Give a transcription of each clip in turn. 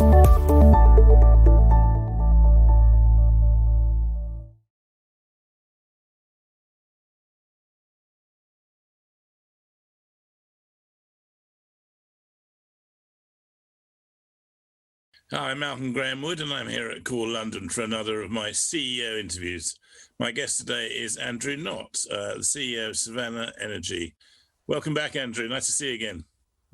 Hi, I'm Malcolm Graham Wood, and I'm here at Core London for another of my CEO interviews. My guest today is Andrew Knott, the CEO of Savannah Energy. Welcome back, Andrew. Nice to see you again.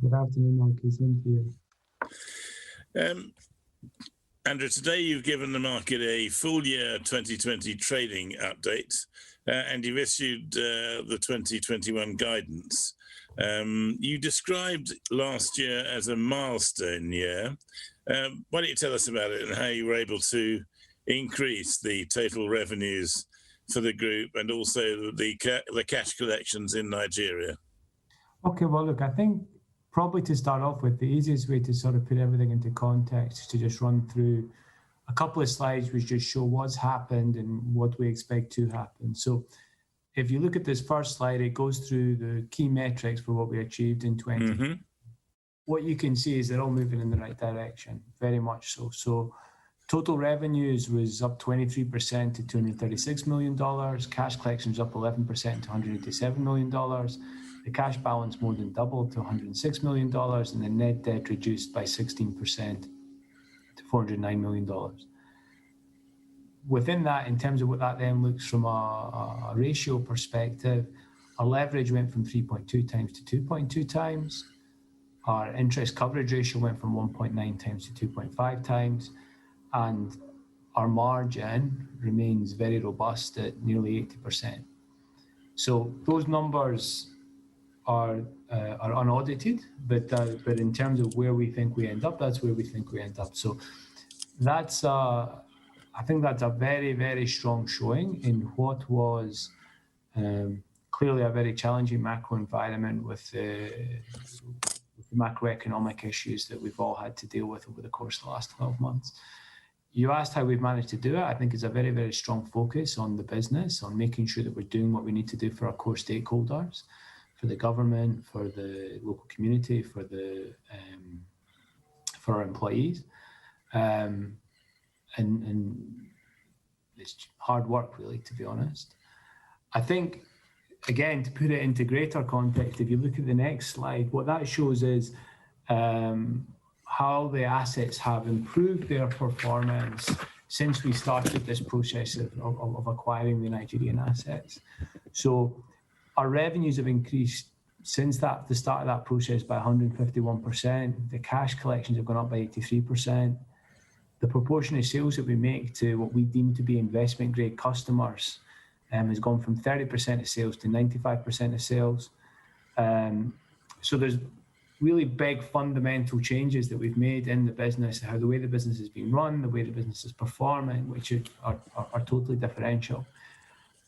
Good afternoon, Malcolm. Same to you. Andrew, today you've given the market a full year 2020 trading update, and you've issued the 2021 guidance. You described last year as a milestone year. Why don't you tell us about it and how you were able to increase the total revenues for the group and also the cash collections in Nigeria? Okay, well, look, I think probably to start off with, the easiest way to sort of put everything into context is to just run through a couple of slides which just show what's happened and what we expect to happen. So if you look at this first slide, it goes through the key metrics for what we achieved in 2020. Mm-hmm. What you can see is they're all moving in the right direction, very much so. So total revenues was up 23% to $236 million. Cash collections up 11% to $187 million. The cash balance more than doubled to $106 million, and the net debt reduced by 16% to $409 million. Within that, in terms of what that then looks from a ratio perspective, our leverage went from 3.2 times to 2.2 times. Our interest coverage ratio went from 1.9 times to 2.5 times, and our margin remains very robust at nearly 80%. So those numbers are unaudited, but in terms of where we think we end up, that's where we think we end up. So that's I think that's a very, very strong showing in what was clearly a very challenging macro environment with the macroeconomic issues that we've all had to deal with over the course of the last 12 months. You asked how we've managed to do it. I think it's a very, very strong focus on the business, on making sure that we're doing what we need to do for our core stakeholders, for the government, for the local community, for our employees. And it's hard work, really, to be honest. I think, again, to put it into greater context, if you look at the next slide, what that shows is how the assets have improved their performance since we started this process of acquiring the Nigerian assets. So our revenues have increased since the start of that process by 151%. The cash collections have gone up by 83%. The proportion of sales that we make to what we deem to be investment grade customers has gone from 30% of sales to 95% of sales. So there's really big fundamental changes that we've made in the business, how the way the business is being run, the way the business is performing, which are totally differential.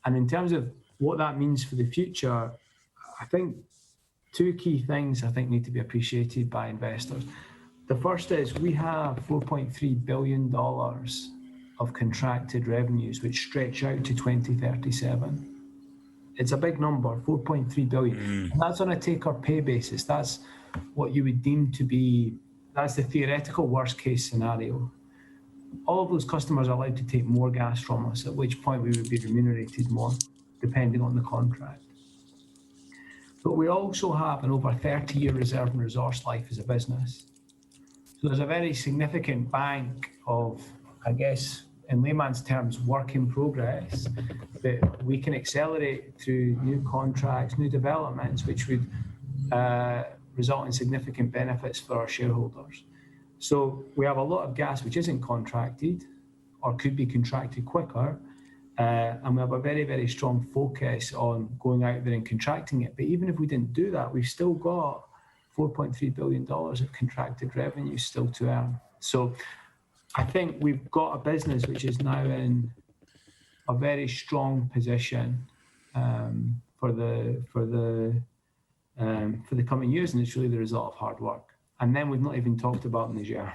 And in terms of what that means for the future, I think two key things I think need to be appreciated by investors. The first is we have $4.3 billion of contracted revenues which stretch out to 2037. It's a big number, 4.3 billion. And that's on a take or pay basis. That's what you would deem to be, that's the theoretical worst case scenario. All of those customers are allowed to take more gas from us, at which point we would be remunerated more, depending on the contract. But we also have an over 30-year reserve and resource life as a business. So there's a very significant bank of, I guess, in layman's terms, work in progress that we can accelerate through new contracts, new developments, which would result in significant benefits for our shareholders. So we have a lot of gas which isn't contracted or could be contracted quicker. And we have a very, very strong focus on going out there and contracting it. But even if we didn't do that, we've still got $4.3 billion of contracted revenue still to earn. So I think we've got a business which is now in a very strong position for the coming years, and it's really the result of hard work. And then we've not even talked about Niger.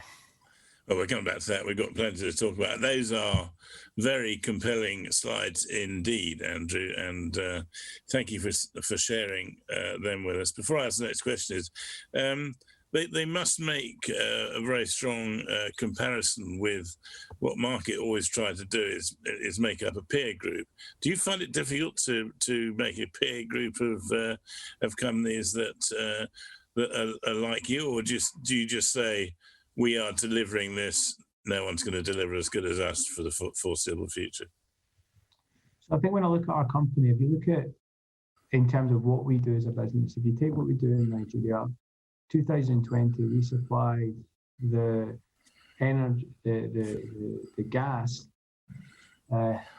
Well, we're coming back to that. We've got plenty to talk about. Those are very compelling slides indeed, Andrew, and thank you for sharing them with us. Before I ask the next question, they must make a very strong comparison with what market always try to do is make up a peer group. Do you find it difficult to make a peer group of companies that are like you, or do you just say we are delivering this? No one's going to deliver as good as us for the foreseeable future. So I think when I look at our company, if you look at in terms of what we do as a business, if you take what we do in Nigeria, 2020 we supplied the energy, the gas,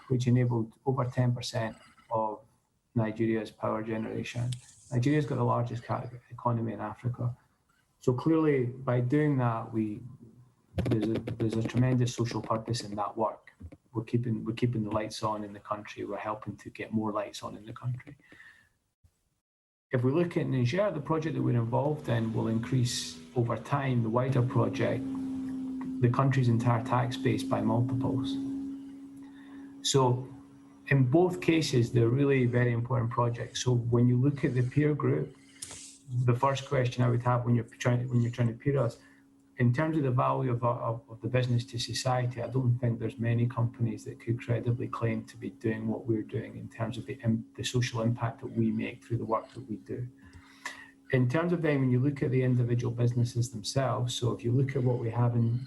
which enabled over 10% of Nigeria's power generation. Nigeria's got the largest economy in Africa, so clearly by doing that, there's a tremendous social purpose in that work. We're keeping the lights on in the country. We're helping to get more lights on in the country. If we look at Niger, the project that we're involved in will increase over time, the wider project, the country's entire tax base by multiples. So in both cases, they're really very important projects. So when you look at the peer group, the first question I would have when you're trying to peer us, in terms of the value of the business to society, I don't think there's many companies that could credibly claim to be doing what we're doing in terms of the social impact that we make through the work that we do. In terms of then, when you look at the individual businesses themselves, so if you look at what we have in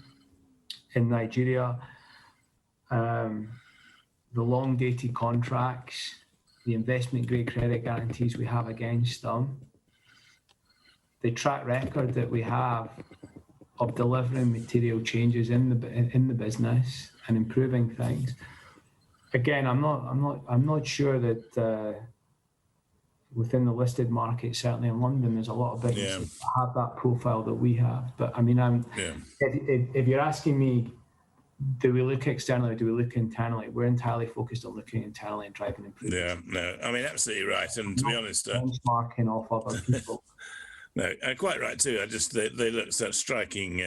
Nigeria, the long-dated contracts, the investment-grade credit guarantees we have against them, the track record that we have of delivering material changes in the business and improving things. Again, I'm not sure that within the listed market, certainly in London, there's a lot of businesses that have that profile that we have. But I mean, if you're asking me, do we look externally or do we look internally? We're entirely focused on looking internally and driving improvements. Yeah, no, I mean, absolutely right. And to be honest, benchmarking off other people. No, quite right too. They look such striking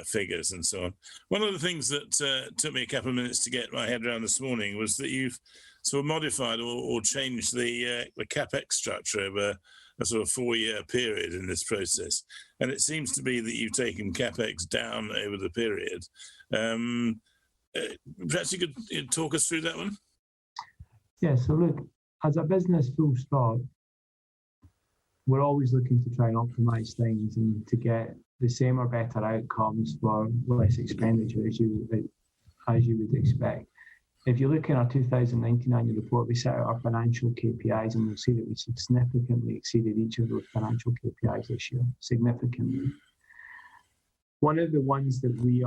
figures and so on. One of the things that took me a couple of minutes to get my head around this morning was that you've sort of modified or changed the Capex structure over a sort of 4-year period in this process, and it seems to be that you've taken Capex down over the period. Perhaps you could talk us through that one. Yeah. So look, as a business, full stop, we're always looking to try and optimize things and to get the same or better outcomes for less expenditure, as you would expect. If you look in our 2019 annual report, we set out our financial KPIs, and you'll see that we significantly exceeded each of those financial KPIs this year, significantly. One of the ones that we've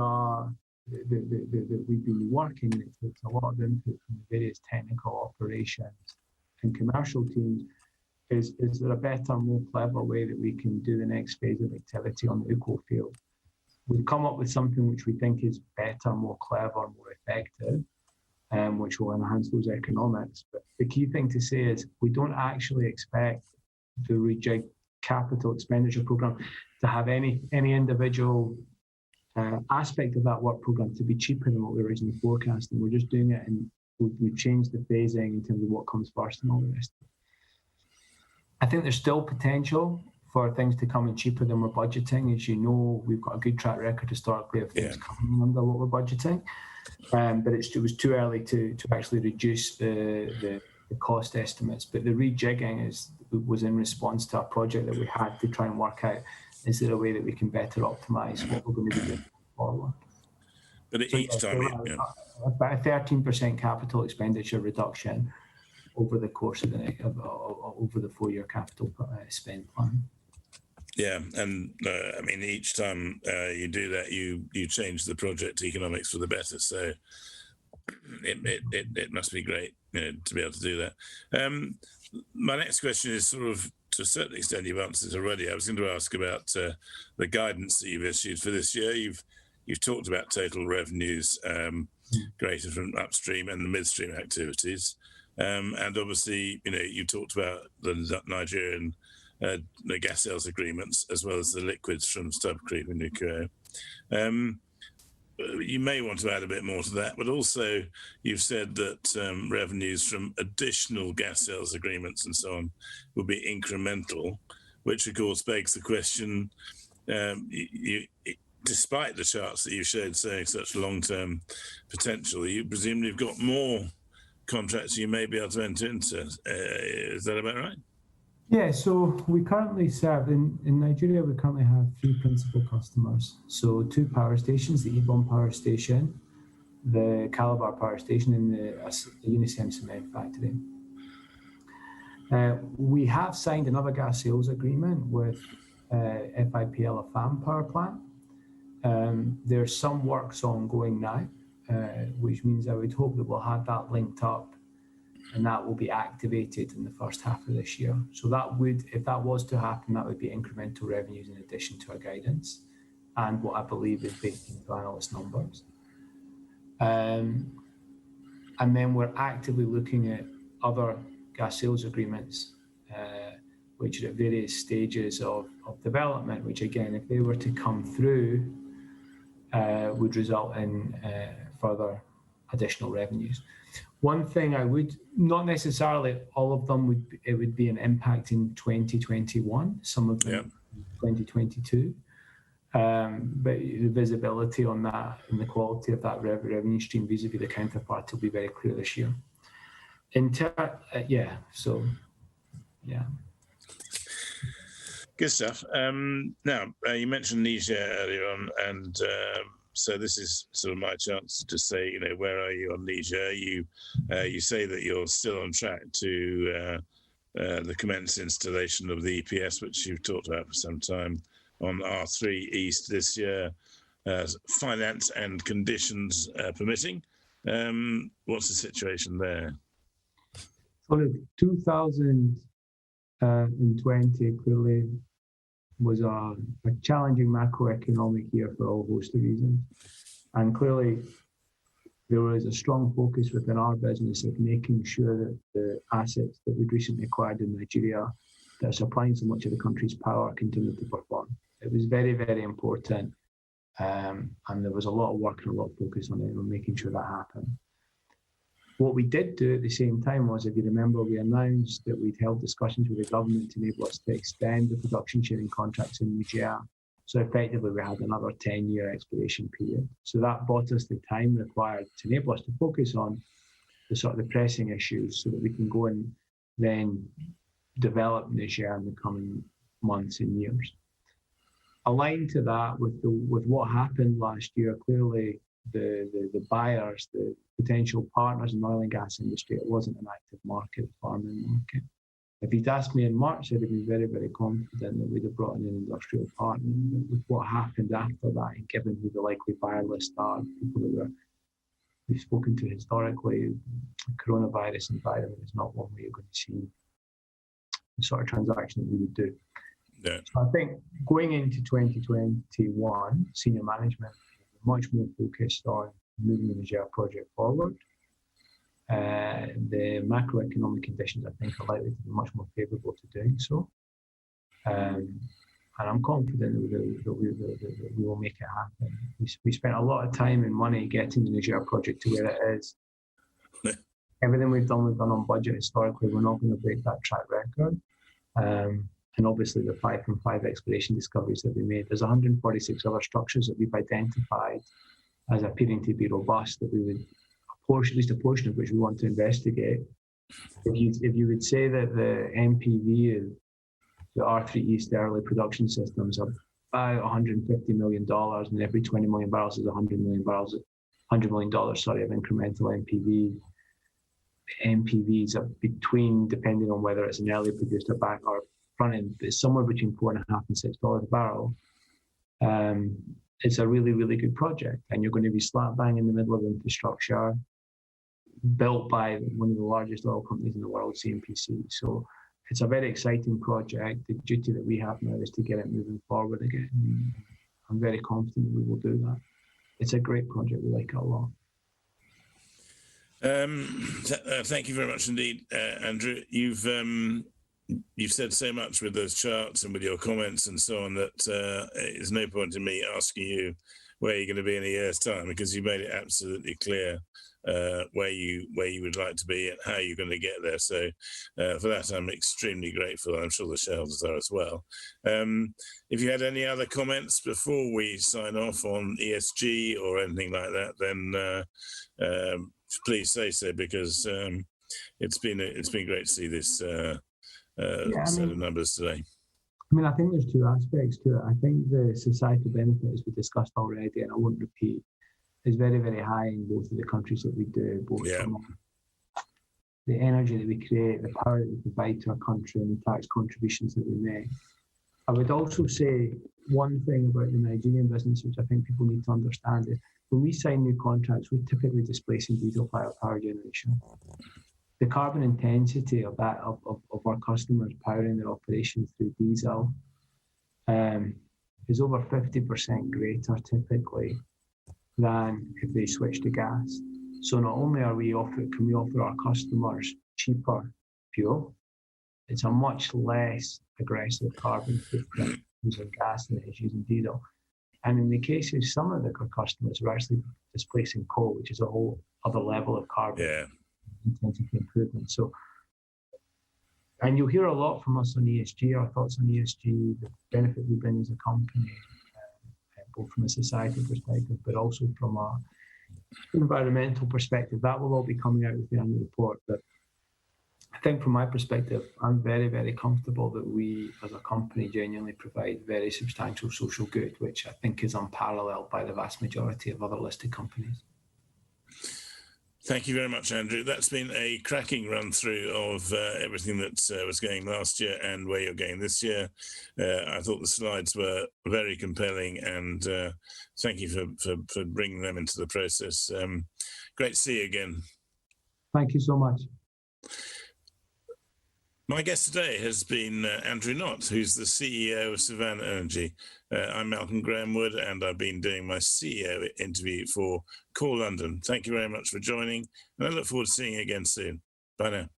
been working, and it takes a lot of input from the various technical operations and commercial teams, is there a better, more clever way that we can do the next phase of activity on the Uco field? We've come up with something which we think is better, more clever, more effective, which will enhance those economics. But the key thing to say is we don't actually expect the rejig capital expenditure program to have any individual aspect of that work program to be cheaper than what we originally forecast. And we're just doing it, and we've changed the phasing in terms of what comes first and all the rest. I think there's still potential for things to come in cheaper than we're budgeting. As you know, we've got a good track record historically of things coming under what we're budgeting. But it was too early to actually reduce the cost estimates. But the rejigging was in response to a project that we had to try and work out, is there a way that we can better optimize what we're going to be doing forward. But each time, about a 13% capital expenditure reduction over the course of over the 4-year capital spend plan. Yeah, and I mean, each time you do that, you change the project economics for the better. So it must be great, to be able to do that. My next question is sort of, to a certain extent, you've answered already. I was going to ask about the guidance that you've issued for this year. You've talked about total revenues greater from upstream and the midstream activities. And obviously, you talked about the Nigerian the gas sales agreements, as well as the liquids from Stub Creek and Nuclear. You may want to add a bit more to that, but also you've said that revenues from additional gas sales agreements and so on will be incremental. which of course begs the question, despite the charts that you showed saying such long-term potential, you presumably have got more contracts you may be able to enter into. Is that about right? Yeah, so we currently serve, in Nigeria, we currently have 3 principal customers. So 2 power stations, the Ibom Power Station, the Calabar Power Station, and the Unicem Cement Factory. We have signed another gas sales agreement with FIPL, a FAM power plant. There's some works ongoing now, which means I would hope that we'll have that linked up and that will be activated in the first half of this year. So that would, if that was to happen, that would be incremental revenues in addition to our guidance and what I believe is baked into analyst numbers. And then we're actively looking at other gas sales agreements, which are at various stages of development, which again, if they were to come through, would result in further additional revenues. One thing I would, not necessarily all of them would be an impact in 2021, some of them 2022. But the visibility on that and the quality of that revenue stream vis-a-vis the counterpart will be very clear this year. Good stuff. Now, you mentioned Niger earlier on, and so this is sort of my chance to say, where are you on Niger? You say that you're still on track to the commence installation of the EPS, which you've talked about for some time, on R3 East this year, finance and conditions permitting. What's the situation there? Well, 2020 clearly was a challenging macroeconomic year for a whole host of reasons. And clearly, there was a strong focus within our business of making sure that the assets that we'd recently acquired in Nigeria that are supplying so much of the country's power continue to perform. It was very, very important. And there was a lot of work and a lot of focus on it, on making sure that happened. What we did do at the same time was, if you remember, we announced that we'd held discussions with the government to enable us to extend the production sharing contracts in Niger. So effectively, we had another 10-year expiration period. So that bought us the time required to enable us to focus on the sort of the pressing issues so that we can go and then develop Niger in the coming months and years. Aligned to that, with what happened last year, clearly the buyers, the potential partners in the oil and gas industry, it wasn't an active market, farming market. If you'd asked me in March, I'd have been very, very confident that we'd have brought in an industrial partner. But with what happened after that, and given who the likely buyer list are, people that we've spoken to historically, coronavirus environment is not one where you're going to see the sort of transaction that we would do. Yeah. So I think going into 2021, senior management much more focused on moving the Niger project forward. The macroeconomic conditions, I think, are likely to be much more favourable to doing so. And I'm confident that we will make it happen. We spent a lot of time and money getting the Niger project to where it is. Everything we've done on budget historically. We're not going to break that track record. And obviously the 5 from 5 exploration discoveries that we made, there's 146 other structures that we've identified as appearing to be robust, that we would, at least a portion of which we want to investigate. If you would say that the NPV of the R3 East early production systems are about $150 million, and every 20 million barrels is $100 million, of incremental NPV. NPVs are between, depending on whether it's an early produced or back or front end, it's somewhere between $4.50 and $6 a barrel. It's a really, really good project, and you're going to be slap bang in the middle of infrastructure built by one of the largest oil companies in the world, CNPC. So it's a very exciting project. The duty that we have now is to get it moving forward again. I'm very confident we will do that. It's a great project. We like it a lot. Thank you very much indeed, Andrew. You've said so much with those charts and with your comments and so on that there's no point in me asking you where you're going to be in a year's time, because you made it absolutely clear where you would like to be and how you're going to get there. So for that, I'm extremely grateful. I'm sure the shareholders are as well. If you had any other comments before we sign off on ESG or anything like that, then please say so, because it's been great to see this set of numbers today. I mean, I think there's two aspects to it. I think the societal benefit, as we discussed already, and I won't repeat, is very, very high in both of the countries that we do, both from the energy that we create, the power that we provide to our country, and the tax contributions that we make. I would also say one thing about the Nigerian business, which I think people need to understand, is when we sign new contracts, we're typically displacing diesel power generation. The carbon intensity of that of our customers powering their operations through diesel is over 50% greater typically than if they switch to gas. So not only can we offer our customers cheaper fuel, it's a much less aggressive carbon footprint using gas than it is using diesel. And in the case of some of our customers, we're actually displacing coal, which is a whole other level of carbon intensity improvement. So, and you'll hear a lot from us on ESG, our thoughts on ESG, the benefit we bring as a company, both from a societal perspective, but also from an environmental perspective. That will all be coming out with the annual report. But I think from my perspective, I'm very, very comfortable that we as a company genuinely provide very substantial social good, which I think is unparalleled by the vast majority of other listed companies. Thank you very much, Andrew. That's been a cracking run through of everything that was going last year and where you're going this year. I thought the slides were very compelling, and thank you for bringing them into the process. Great to see you again. Thank you so much. My guest today has been Andrew Knott, who's the CEO of Savannah Energy. I'm Malcolm Graham-Wood, and I've been doing my CEO interview for Core London. Thank you very much for joining, and I look forward to seeing you again soon. Bye now.